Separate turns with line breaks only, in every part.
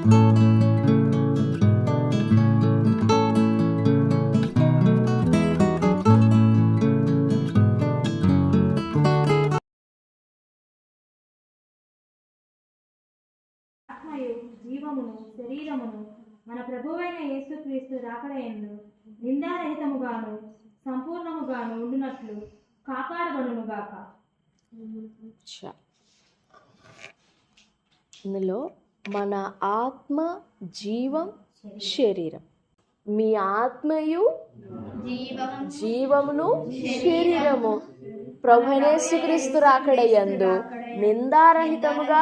ఆత్మయు జీవమును శరీరమును మన ప్రభువైన యేసుక్రీస్తు రాకడయందు నిందారహితముగాను సంపూర్ణముగాను ఉండునట్లు కాపాడబడునుగాక.
ఇందులో మన ఆత్మ, జీవం, శరీరం. మీ ఆత్మయు జీవమును శరీరము ప్రభువైన యేసుక్రీస్తు రాకడయందు నిందారహితముగా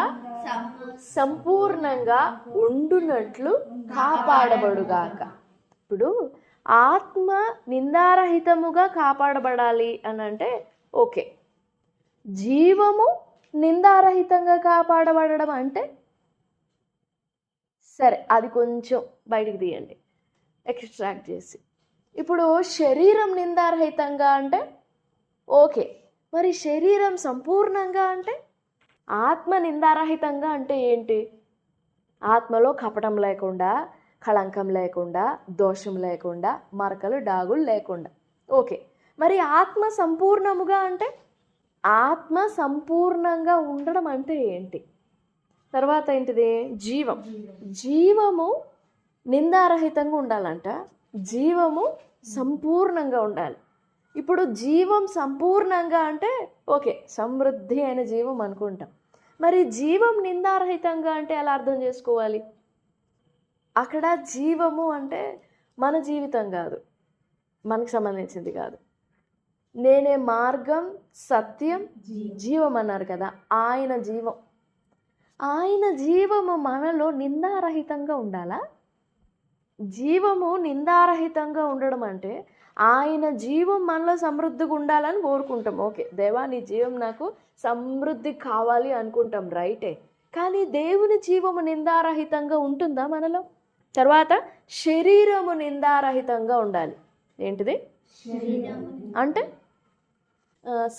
సంపూర్ణంగా ఉండునట్లు కాపాడబడుగాక. ఇప్పుడు ఆత్మ నిందారహితముగా కాపాడబడాలి అని అంటే ఓకే. జీవము నిందారహితంగా కాపాడబడడం అంటే సరే, అది కొంచెం బయటికి తీయండి, ఎక్స్ట్రాక్ట్ చేసి. ఇప్పుడు శరీరం నిందారహితంగా అంటే ఓకే. మరి శరీరం సంపూర్ణంగా అంటే, ఆత్మ నిందారహితంగా అంటే ఏంటి? ఆత్మలో కపటం లేకుండా, కళంకం లేకుండా, దోషం లేకుండా, మరకలు డాగులు లేకుండా. ఓకే. మరి ఆత్మ సంపూర్ణముగా అంటే, ఆత్మ సంపూర్ణంగా ఉండడం అంటే ఏంటి? తర్వాత ఏంటిది? జీవం. జీవము నిందారహితంగా ఉండాలంట, జీవము సంపూర్ణంగా ఉండాలి. ఇప్పుడు జీవం సంపూర్ణంగా అంటే ఓకే, సమృద్ధి అయిన జీవం అనుకుంటాం. మరి జీవం నిందారహితంగా అంటే ఎలా అర్థం చేసుకోవాలి? అక్కడ జీవము అంటే మన జీవితం కాదు, మనకు సంబంధించింది కాదు. నేనే మార్గం, సత్యం, జీవం అన్నారు కదా, ఆయన జీవం. ఆయన జీవము మనలో నిందారహితంగా ఉండాలా? జీవము నిందారహితంగా ఉండడం అంటే ఆయన జీవం మనలో సమృద్ధిగా ఉండాలని కోరుకుంటాం. ఓకే, దేవా నీ జీవం నాకు సమృద్ధి కావాలి అనుకుంటాం, రైటే. కానీ దేవుని జీవము నిందారహితంగా ఉంటుందా మనలో? తర్వాత శరీరము నిందారహితంగా ఉండాలి. ఏంటిది? అంటే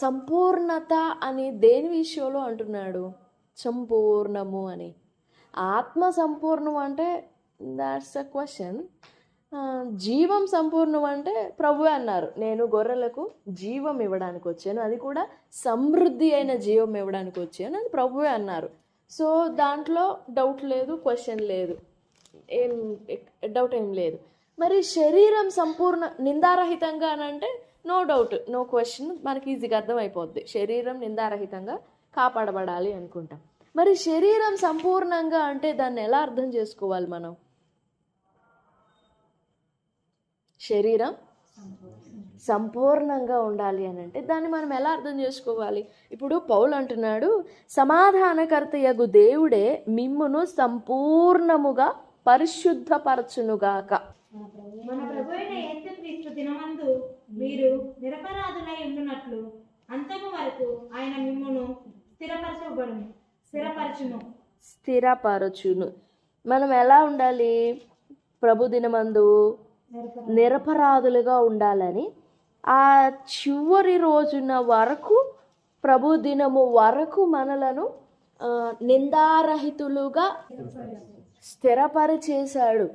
సంపూర్ణత అని దేని విషయంలో అంటున్నాడు? సంపూర్ణము అని. ఆత్మ సంపూర్ణం అంటే దాట్స్ అ క్వశ్చన్. జీవం సంపూర్ణం అంటే ప్రభువే అన్నారు, నేను గొర్రెలకు జీవం ఇవ్వడానికి వచ్చాను, అది కూడా సమృద్ధి అయిన జీవం ఇవ్వడానికి వచ్చాను అని ప్రభువే అన్నారు. సో దాంట్లో డౌట్ లేదు, క్వశ్చన్ లేదు, డౌట్ ఏం లేదు. మరి శరీరం సంపూర్ణ నిందారహితంగా అని అంటే నో డౌట్, నో క్వశ్చన్, మనకి ఈజీగా అర్థమైపోద్ది. శరీరం నిందారహితంగా కాపాడబడాలి అనుకుంటాం. మరి శరీరం సంపూర్ణంగా అంటే దాన్ని ఎలా అర్థం చేసుకోవాలి మనం? శరీరం సంపూర్ణంగా ఉండాలి అని అంటే దాన్ని మనం ఎలా అర్థం చేసుకోవాలి? ఇప్పుడు పౌలు అంటున్నాడు, సమాధానకర్తయగు దేవుడే మిమ్మును సంపూర్ణముగా పరిశుద్ధపరచునుగాక.
మన ప్రభువైన యేసుక్రీస్తు దినమందు మీరు నిరపరాధులై ఉండునట్లు అంతము వరకు ఆయన మిమ్మును
స్థిరపరచును. మనం ఎలా ఉండాలి? ప్రభు దినమందు నిరపరాధులుగా ఉండాలని, ఆ చివరి రోజున వరకు, ప్రభు దినము వరకు మనలను నిందారహితులుగా స్థిరపరిచేశాడు.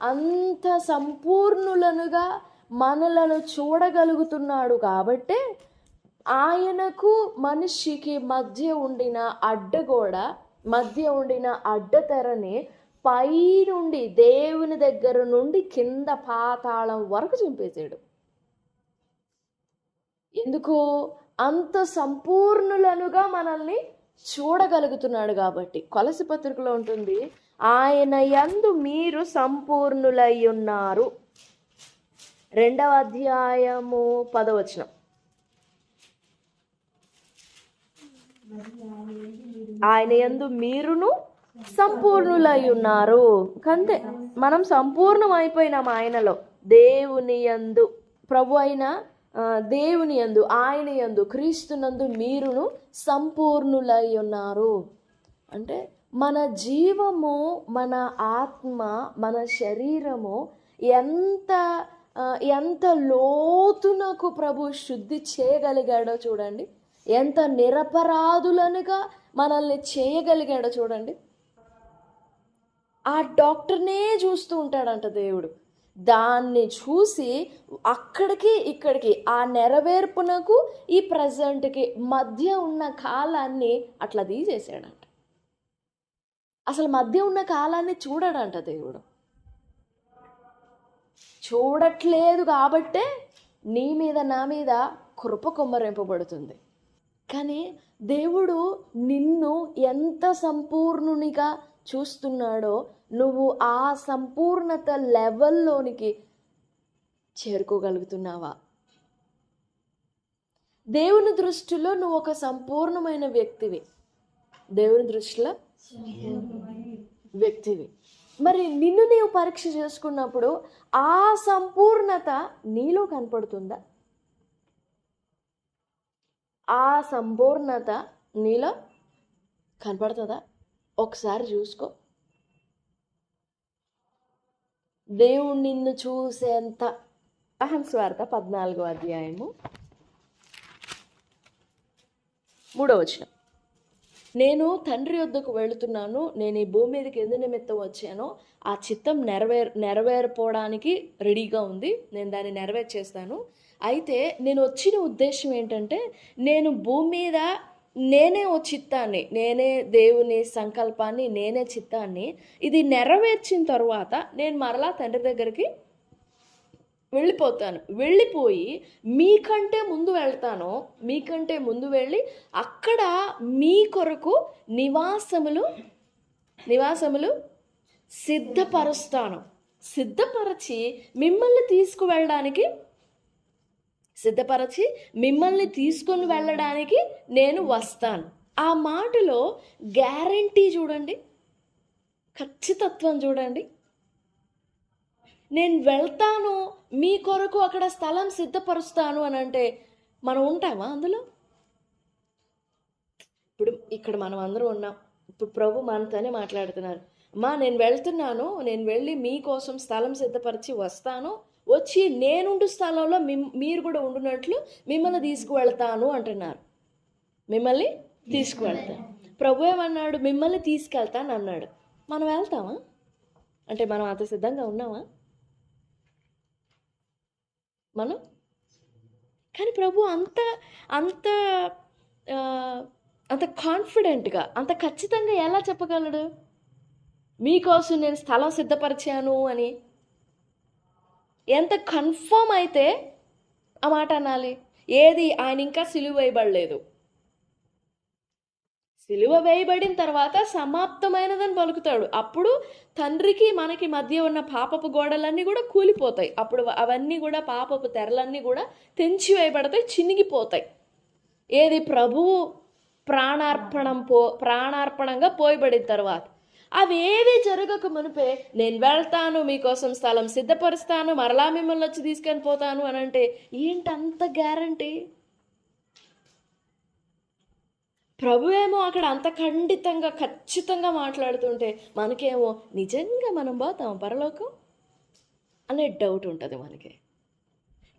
అంత సంపూర్ణులనుగా మనలను చూడగలుగుతున్నాడు. కాబట్టే ఆయనకు మనిషికి మధ్య ఉండిన అడ్డగోడ, మధ్య ఉండిన అడ్డతెరని పై నుండి, దేవుని దగ్గర నుండి కింద పాతాళం వరకు చింపేశాడు. ఎందుకు? అంత సంపూర్ణులనుగా మనల్ని చూడగలుగుతున్నాడు కాబట్టి. కొలసి పత్రికలో ఉంటుంది, ఆయన యందు మీరు సంపూర్ణులై ఉన్నారు. 2వ అధ్యాయము 10వ వచనం. ఆయన యందు మీరును సంపూర్ణులై ఉన్నారు. కంతే, మనం సంపూర్ణం అయిపోయినాం ఆయనలో. దేవుని యందు, ప్రభు అయిన దేవుని యందు, ఆయన యందు, క్రీస్తునందు మీరును సంపూర్ణులై ఉన్నారు. అంటే మన జీవము, మన ఆత్మ, మన శరీరము ఎంత లోతునకు ప్రభు శుద్ధి చేయగలిగాడో చూడండి. ఎంత నిరపరాధులనుగా మనల్ని చేయగలిగాడో చూడండి. ఆ డాక్టర్నే చూస్తూ ఉంటాడంట దేవుడు. దాన్ని చూసి అక్కడికి ఇక్కడికి ఆ నెరవేర్పునకు ఈ ప్రజెంట్కి మధ్య ఉన్న కాలాన్ని అట్లా తీసేసాడంట. అసలు మధ్య ఉన్న కాలాన్ని చూడడంట దేవుడు. చూడట్లేదు కాబట్టే నీ మీద నా మీద కృప కుమ్మరింపబడుతుంది. కానీ దేవుడు నిన్ను ఎంత సంపూర్ణునిగా చూస్తున్నాడో నువ్వు ఆ సంపూర్ణత లెవెల్లోనికి చేరుకోగలుగుతున్నావా? దేవుని దృష్టిలో నువ్వు ఒక సంపూర్ణమైన వ్యక్తివి. దేవుని దృష్టిలో వ్యక్తివి. మరి నిన్ను నీవు పరీక్ష చేసుకున్నప్పుడు ఆ సంపూర్ణత నీలో కనపడుతుందా? ఆ సంపూర్ణత నీలో కనపడుతుందా? ఒకసారి చూసుకో. దేవుడు నిన్ను చూసేంత. యోహాను సువార్త 14వ అధ్యాయము 3వ వచనం. నేను తండ్రి యొద్దకు వెళుతున్నాను, నేను ఈ భూమి మీదకి ఎందు నిమిత్తం వచ్చానో ఆ చిత్తం నెరవేరిపోవడానికి రెడీగా ఉంది, నేను దాన్ని నెరవేర్చేస్తాను. అయితే నేను వచ్చిన ఉద్దేశం ఏంటంటే, నేను భూమి మీద నేనే ఓ చిత్తాన్ని, నేనే దేవుని సంకల్పాన్ని, నేనే చిత్తాన్ని, ఇది నెరవేర్చిన తర్వాత నేను మరలా తండ్రి దగ్గరికి వెళ్ళిపోతాను. వెళ్ళిపోయి మీకంటే ముందు వెళ్తాను. మీకంటే ముందు వెళ్ళి అక్కడ మీ కొరకు నివాసములు సిద్ధపరుస్తాను. సిద్ధపరిచి మిమ్మల్ని తీసుకొని వెళ్ళడానికి నేను వస్తాను. ఆ మాటలో గ్యారంటీ చూడండి, ఖచ్చితత్వం చూడండి. నేను వెళ్తాను, మీ కొరకు అక్కడ స్థలం సిద్ధపరుస్తాను అని అంటే మనం ఉంటామా అందులో? ఇప్పుడు ఇక్కడ మనం అందరం ఉన్నాం. ఇప్పుడు ప్రభు మనతోనే మాట్లాడుతున్నారు. అమ్మా నేను వెళ్తున్నాను, నేను వెళ్ళి మీకోసం స్థలం సిద్ధపరిచి వస్తాను, వచ్చి నేనుండు స్థలంలో మీరు కూడా ఉండునట్లు మిమ్మల్ని తీసుకువెళ్తాను అంటున్నారు. మిమ్మల్ని తీసుకువెళ్తాను. ప్రభు ఏమన్నాడు? మిమ్మల్ని తీసుకెళ్తాను అన్నాడు. మనం వెళ్తామా? అంటే మనం అంత సిద్ధంగా ఉన్నామా మనం? కానీ ప్రభు అంత అంత అంత కాన్ఫిడెంట్గా, అంత ఖచ్చితంగా ఎలా చెప్పగలడు మీకోసం నేను స్థలం సిద్ధపరిచాను అని? ఎంత కన్ఫర్మ్ అయితే ఆ మాట అనాలి? ఏది ఆయన ఇంకా సిలువ వేయబడలేదు. సిలువ వేయబడిన తర్వాత సమాప్తమైనదని పలుకుతాడు. అప్పుడు తండ్రికి మనకి మధ్య ఉన్న పాపపు గోడలన్నీ కూడా కూలిపోతాయి. అప్పుడు అవన్నీ కూడా పాపపు తెరలన్నీ కూడా తెంచివేయబడతాయి, చినిగిపోతాయి. ఏది? ప్రభువు ప్రాణార్పణంగా పోయబడిన తర్వాత. అవేవి జరగక మునిపే నేను వెళ్తాను, మీకోసం స్థలం సిద్ధపరుస్తాను, మరలా మిమ్మల్ని వచ్చి తీసుకొని పోతాను అని అంటే ఏంటంత గ్యారంటీ? ప్రభు ఏమో అక్కడ అంత ఖచ్చితంగా మాట్లాడుతుంటే మనకేమో నిజంగా మనం పోతాం పరలోకం అనే డౌట్ ఉంటుంది మనకి.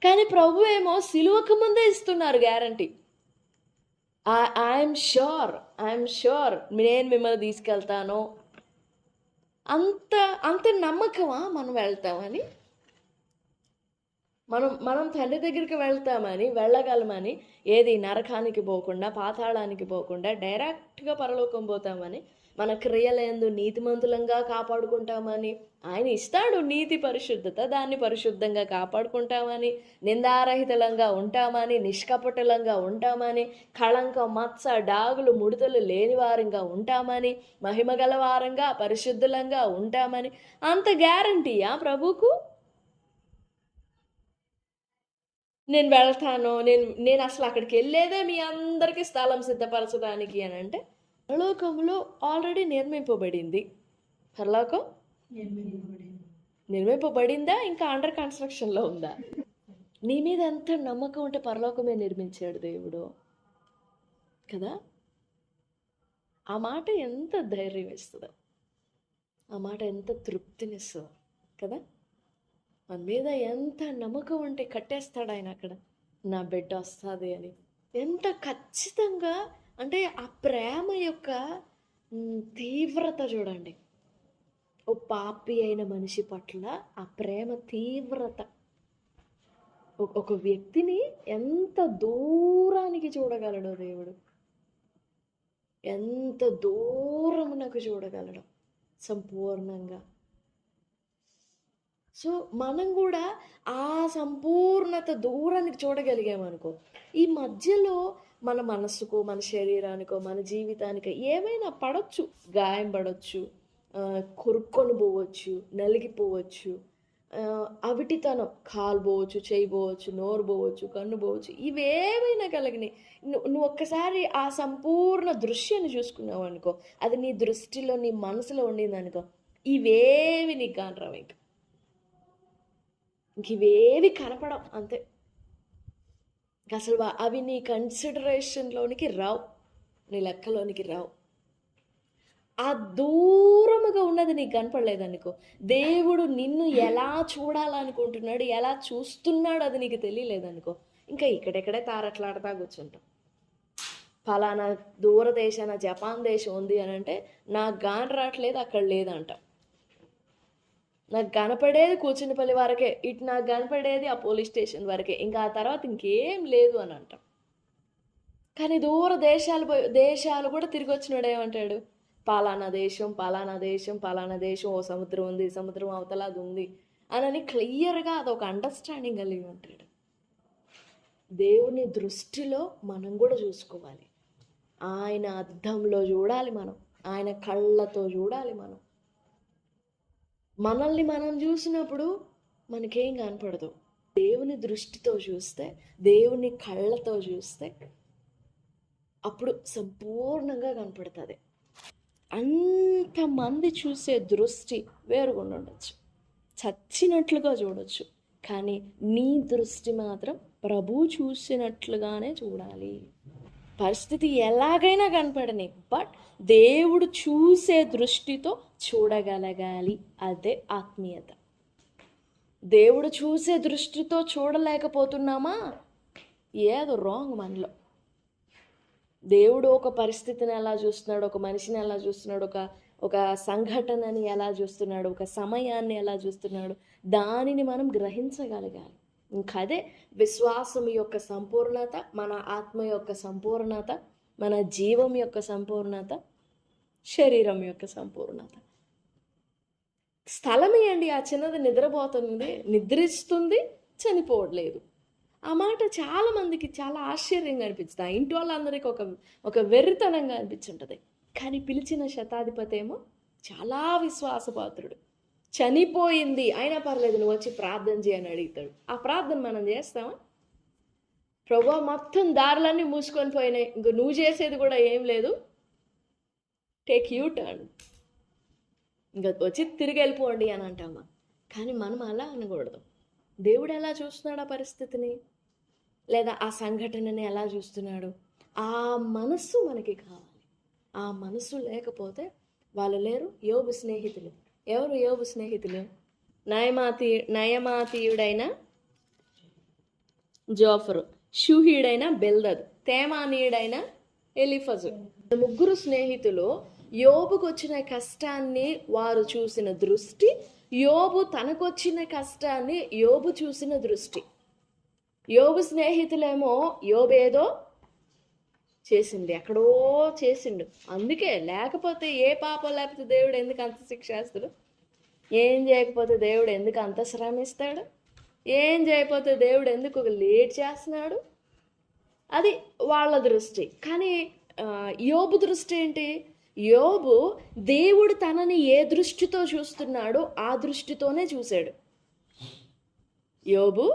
కానీ ప్రభు ఏమో సిలువకు ముందే ఇస్తున్నారు గ్యారంటీ. ఐఎమ్ షూర్ నేను మిమ్మల్ని తీసుకెళ్తాను. అంత నమ్మకమా మనం వెళ్తామని? మనం తండ్రి దగ్గరికి వెళ్ళగలమని, ఏది నరకానికి పోకుండా, పాతాళానికి పోకుండా డైరెక్ట్గా పరలోకం పోతామని, మన క్రియలందు నీతిమంతులంగా కాపాడుకుంటామని, ఆయన ఇస్తాడు నీతి పరిశుద్ధత, దాన్ని పరిశుద్ధంగా కాపాడుకుంటామని, నిందారహితంగా ఉంటామని, నిష్కపటలంగా ఉంటామని, కళంకం మత్స డాగులు ముడతలు లేని వారంగా ఉంటామని, మహిమగల వారంగా పరిశుద్ధులంగా ఉంటామని. అంత గ్యారంటీయా ప్రభుకు? నేను వెళ్తాను, నేను అసలు అక్కడికి వెళ్ళేదే మీ అందరికీ స్థలం సిద్ధపరచడానికి అని అంటే, పరలోకంలో ఆల్రెడీ నిర్మింపబడింది. పరలోకం నిర్మింపబడిందా? ఇంకా అండర్ కన్స్ట్రక్షన్లో ఉందా? నీ మీద ఎంత నమ్మకం ఉంటే పరలోకమే నిర్మించాడు దేవుడు కదా. ఆ మాట ఎంత ధైర్యం ఇస్తుందో, ఆ మాట ఎంత తృప్తినిస్తుందో కదా. మన మీద ఎంత నమ్మకం ఉంటే కట్టేస్తాడు ఆయన అక్కడ, నా బిడ్డ వస్తుంది అని. ఎంత ఖచ్చితంగా అంటే ఆ ప్రేమ యొక్క తీవ్రత చూడండి. ఓ పాపి అయిన మనిషి పట్ల ఆ ప్రేమ తీవ్రత, ఒక వ్యక్తిని ఎంత దూరానికి చూడగలడో దేవుడు, ఎంత దూరమునకు చూడగలడు సంపూర్ణంగా. సో మనం కూడా ఆ సంపూర్ణత దూరానికి చూడగలిగామనుకో, ఈ మధ్యలో మన మనసుకో, మన శరీరానికో, మన జీవితానికో ఏమైనా పడవచ్చు, గాయం పడవచ్చు, కొరుక్కొని పోవచ్చు, నలిగిపోవచ్చు, అవిటితనం, కాలు పోవచ్చు, చేయి పోవచ్చు, నోరు పోవచ్చు, కన్ను పోవచ్చు, ఇవేమైనా కలిగినాయి. నువ్వు ఒక్కసారి ఆ సంపూర్ణ దృశ్యాన్ని చూసుకున్నావు అనుకో, అది నీ దృష్టిలో, నీ మనసులో ఉండింది అనుకో, ఇవేవి నీకు కానరావు. ఇంక ఇవేవి కనపడవు, అంతే. అసలు అవి నీ కన్సిడరేషన్లోనికి రావు, నీ లెక్కలోనికి రావు. ఆ దూరముగా ఉన్నది నీకు కనపడలేదనుకో, దేవుడు నిన్ను ఎలా చూడాలనుకుంటున్నాడు, ఎలా చూస్తున్నాడు అది నీకు తెలియలేదనుకో, ఇంకా ఇక్కడెక్కడే తారట్లాడుతా కూర్చుంటాం. ఫలానా దూరదేశాన జపాన్ దేశం ఉంది అని అంటే నాకు గాని రావట్లేదు, అక్కడ లేదంట. నాకు కనపడేది కూచినపల్లి వరకే, ఇటు నాకు కనపడేది ఆ పోలీస్ స్టేషన్ వరకే, ఇంకా ఆ తర్వాత ఇంకేం లేదు అని అంటాం. కానీ దూర దేశాలు కూడా తిరిగి వచ్చినాడు ఏమంటాడు, పలానా దేశం, పలానా దేశం, పలానా దేశం, ఓ సముద్రం ఉంది, సముద్రం అవతల అది ఉంది అని క్లియర్గా అదొక అండర్స్టాండింగ్ కలిగి ఉంటాడు. దేవుని దృష్టిలో మనం కూడా చూసుకోవాలి, ఆయన అద్దంలో చూడాలి మనం, ఆయన కళ్ళతో చూడాలి మనం. మనల్ని మనం చూసినప్పుడు మనకేం కనపడదు, దేవుని దృష్టితో చూస్తే, దేవుని కళ్ళతో చూస్తే అప్పుడు సంపూర్ణంగా కనపడుతుంది. అంతమంది చూసే దృష్టి వేరుగా ఉండొచ్చు, చచ్చినట్లుగా చూడొచ్చు, కానీ నీ దృష్టి మాత్రం ప్రభు చూసినట్లుగానే చూడాలి. పరిస్థితి ఎలాగైనా కనపడని, బట్ దేవుడు చూసే దృష్టితో చూడగలగాలి. అదే ఆత్మీయత. దేవుడు చూసే దృష్టితో చూడలేకపోతున్నామా, ఏదో రాంగ్ మనలో. దేవుడు ఒక పరిస్థితిని ఎలా చూస్తున్నాడు, ఒక మనిషిని ఎలా చూస్తున్నాడు, ఒక సంఘటనని ఎలా చూస్తున్నాడు, ఒక సమయాన్ని ఎలా చూస్తున్నాడు, దానిని మనం గ్రహించగలగాలి. ఇంకదే విశ్వాసం యొక్క సంపూర్ణత, మన ఆత్మ యొక్క సంపూర్ణత, మన జీవం యొక్క సంపూర్ణత, శరీరం యొక్క సంపూర్ణత. స్థలం ఇవ్వండి, ఆ చిన్నది నిద్రపోతుంది, నిద్రిస్తుంది, చనిపోవట్లేదు. ఆ మాట చాలా మందికి చాలా ఆశ్చర్యంగా అనిపిస్తుంది. ఆ ఇంటి వాళ్ళందరికీ ఒక వెర్రితనంగా అనిపించుంటుంది. కానీ పిలిచిన శతాధిపతి ఏమో చాలా విశ్వాసపాత్రుడు. చనిపోయింది అయినా పర్లేదు, నువ్వు వచ్చి ప్రార్థన చేయని అడుగుతాడు. ఆ ప్రార్థన మనం చేస్తామా? ప్రభువా మొత్తం దారులన్నీ మూసుకొని పోయినాయి, ఇంక నువ్వు చేసేది కూడా ఏం లేదు, టేక్ యూ టర్న్, ఇంకా వచ్చి తిరిగి వెళ్ళిపోండి అని అంటామా? కానీ మనం అలా అనకూడదు. దేవుడు ఎలా చూస్తున్నాడు ఆ పరిస్థితిని, లేదా ఆ సంఘటనని ఎలా చూస్తున్నాడు, ఆ మనస్సు మనకి కావాలి. ఆ మనస్సు లేకపోతే వాళ్ళు లేరు. యోబు స్నేహితులు ఎవరు? యోబు స్నేహితులు నయమాతీయుడైన జోఫరు, షూహీడైన బెల్దద్, తేమానీయుడైన ఎలిఫజు. ముగ్గురు స్నేహితులు యోబుకు వచ్చిన కష్టాన్ని వారు చూసిన దృష్టి, యోబు తనకొచ్చిన కష్టాన్ని యోబు చూసిన దృష్టి. యోబు స్నేహితులేమో యోబేదో చేసిండు, ఎక్కడో చేసిండు, అందుకే, లేకపోతే ఏ పాపం లేకపోతే దేవుడు ఎందుకు అంత శిక్షేస్తాడు, ఏం చేయకపోతే దేవుడు ఎందుకు అంత శ్రమిస్తాడు, ఏం చేయకపోతే దేవుడు ఎందుకు లేట్ చేస్తున్నాడు, అది వాళ్ళ దృష్టి. కానీ యోబు దృష్టి ఏంటి? యోబు దేవుడు తనని ఏ దృష్టితో చూస్తున్నాడో ఆ దృష్టితోనే చూశాడు. యోబు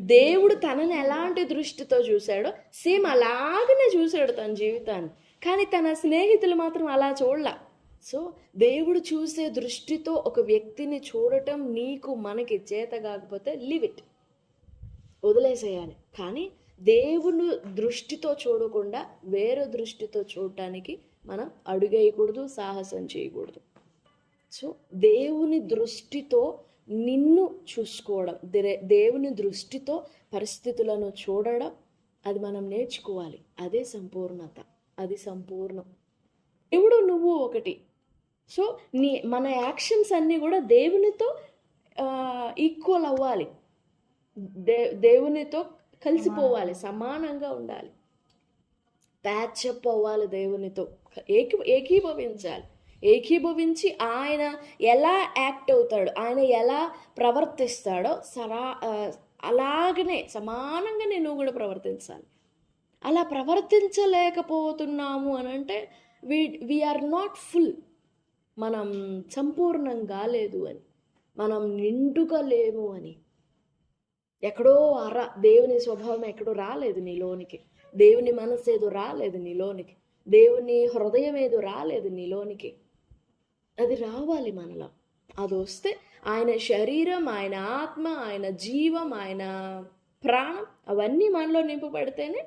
దేవుడు తనని ఎలాంటి దృష్టితో చూశాడో సేమ్ అలాగనే చూశాడు తన జీవితాన్ని. కానీ తన స్నేహితులు మాత్రం అలా చూడలా. సో దేవుడు చూసే దృష్టితో ఒక వ్యక్తిని చూడటం నీకు మనకి చేత కాకపోతే లీవ్ ఇట్, వదిలేసేయాలి. కానీ దేవుని దృష్టితో చూడకుండా వేరే దృష్టితో చూడటానికి మనం అడుగేయకూడదు, సాహసం చేయకూడదు. సో దేవుని దృష్టితో నిన్ను చూసుకోవడం, దేవుని దృష్టితో పరిస్థితులను చూడడం, అది మనం నేర్చుకోవాలి. అదే సంపూర్ణత, అది సంపూర్ణం. దేవుడు నువ్వు ఒకటి, సో మన యాక్షన్స్ అన్నీ కూడా దేవునితో ఈక్వల్ అవ్వాలి, దేవునితో కలిసిపోవాలి, సమానంగా ఉండాలి, ప్యాచప్ అవ్వాలి, దేవునితో ఏకీభవించి ఆయన ఎలా యాక్ట్ అవుతాడు, ఆయన ఎలా ప్రవర్తిస్తాడో అలాగనే సమానంగానే నువ్వు కూడా ప్రవర్తించాలి. అలా ప్రవర్తించలేకపోతున్నాము అని అంటే వీఆర్ నాట్ ఫుల్, మనం సంపూర్ణంగా లేదు అని, మనం నిండుగా లేము అని. ఎక్కడో దేవుని స్వభావం ఎక్కడో రాలేదు నీలోనికి, దేవుని మనసు ఏదో రాలేదు నీలోనికి, దేవుని హృదయం ఏదో రాలేదు నీలోనికి. అది రావాలి మనలో. అది వస్తే ఆయన శరీరం, ఆయన ఆత్మ, ఆయన జీవం, ఆయన ప్రాణం అవన్నీ మనలో నింపబడితేనే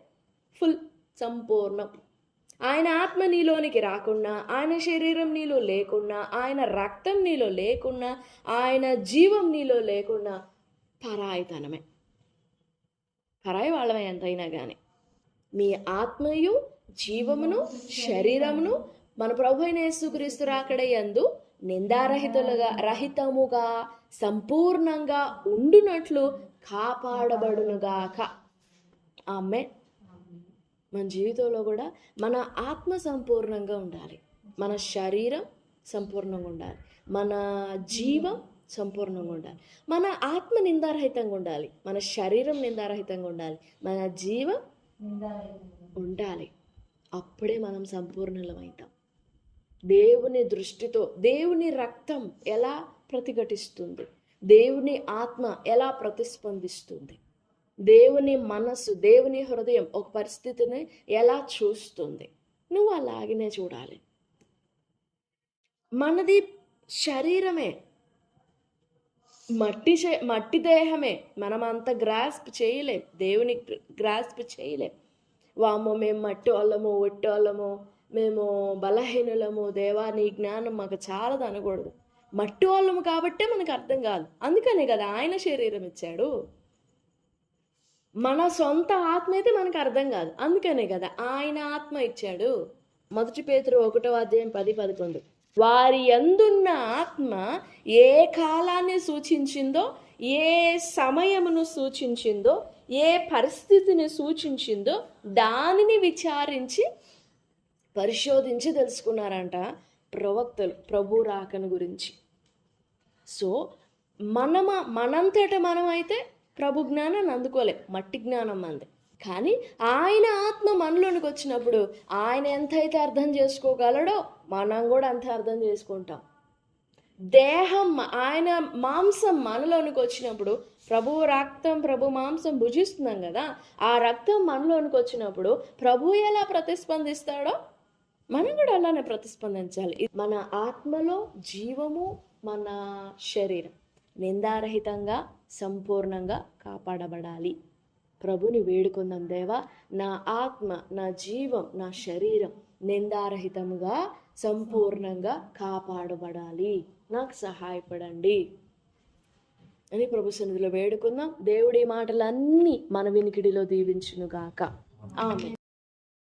ఫుల్, సంపూర్ణం. ఆయన ఆత్మ నీలోనికి రాకున్నా, ఆయన శరీరం నీలో లేకున్నా, ఆయన రక్తం నీలో లేకున్నా, ఆయన జీవం నీలో లేకున్నా పరాయితనమే, పరాయి వాళ్ళమే ఎంతైనా కానీ. మీ ఆత్మయు జీవమును శరీరమును మన ప్రభు అయిన యేసుక్రీస్తు రాకడ యందు రహితముగా సంపూర్ణంగా ఉండునట్లు కాపాడబడునుగాక. ఆమేన్. మన జీవితంలో కూడా మన ఆత్మ సంపూర్ణంగా ఉండాలి, మన శరీరం సంపూర్ణంగా ఉండాలి, మన జీవం సంపూర్ణంగా ఉండాలి, మన ఆత్మ నిందారహితంగా ఉండాలి, మన శరీరం నిందారహితంగా ఉండాలి, మన జీవం ఉండాలి. అప్పుడే మనం సంపూర్ణులమవుతాం. దేవుని దృష్టితో దేవుని రక్తం ఎలా ప్రతిఘటిస్తుంది, దేవుని ఆత్మ ఎలా ప్రతిస్పందిస్తుంది, దేవుని మనస్సు, దేవుని హృదయం ఒక పరిస్థితిని ఎలా చూస్తుంది, నువ్వు అలాగనే చూడాలి. మనది శరీరమే, మట్టి దేహమే, మనం అంత గ్రాస్ప్ చేయలేం, దేవుని గ్రాస్ప్ చేయలేం. వామ్మో మేము మట్టి వాళ్ళము, ఒట్టి వాళ్ళము, మేము బలహీనులము, దేవా నీ జ్ఞానం మాకు చాలదు అనకూడదు. మట్టి వాళ్ళము కాబట్టే మనకు అర్థం కాదు, అందుకనే కదా ఆయన శరీరం ఇచ్చాడు. మన సొంత ఆత్మ అయితే మనకు అర్థం కాదు, అందుకనే కదా ఆయన ఆత్మ ఇచ్చాడు. 1 పేతురు 1:10-11 వారి యందున్న ఆత్మ ఏ కాలాన్ని సూచించిందో, ఏ సమయమును సూచించిందో, ఏ పరిస్థితిని సూచించిందో దానిని విచారించి పరిశోధించి తెలుసుకున్నారంట ప్రవక్తలు ప్రభు రాకను గురించి. సో మనంతట మనమైతే ప్రభు జ్ఞానాన్ని అందుకోలే, మట్టి జ్ఞానం మంది. కానీ ఆయన ఆత్మ మనలోనికి వచ్చినప్పుడు ఆయన ఎంతైతే అర్థం చేసుకోగలడో మనం కూడా అంతే అర్థం చేసుకుంటాం. దేహం, ఆయన మాంసం మనలోనికి వచ్చినప్పుడు, ప్రభు రక్తం ప్రభు మాంసం భుజిస్తున్నాం కదా, ఆ రక్తం మనలోనికి వచ్చినప్పుడు ప్రభు ఎలా ప్రతిస్పందిస్తాడో మనం కూడా అలానే ప్రతిస్పందించాలి. మన ఆత్మలో జీవము, మన శరీరం నిందారహితంగా సంపూర్ణంగా కాపాడబడాలి. ప్రభుని వేడుకుందాం, దేవా నా ఆత్మ, నా జీవం, నా శరీరం నిందారహితముగా సంపూర్ణంగా కాపాడబడాలి, నాకు సహాయపడండి అని ప్రభు సన్నిధిలో వేడుకుందాం. దేవుడి మాటలన్నీ మన వినికిడిలో దీవించునుగాక. ఆమేన్.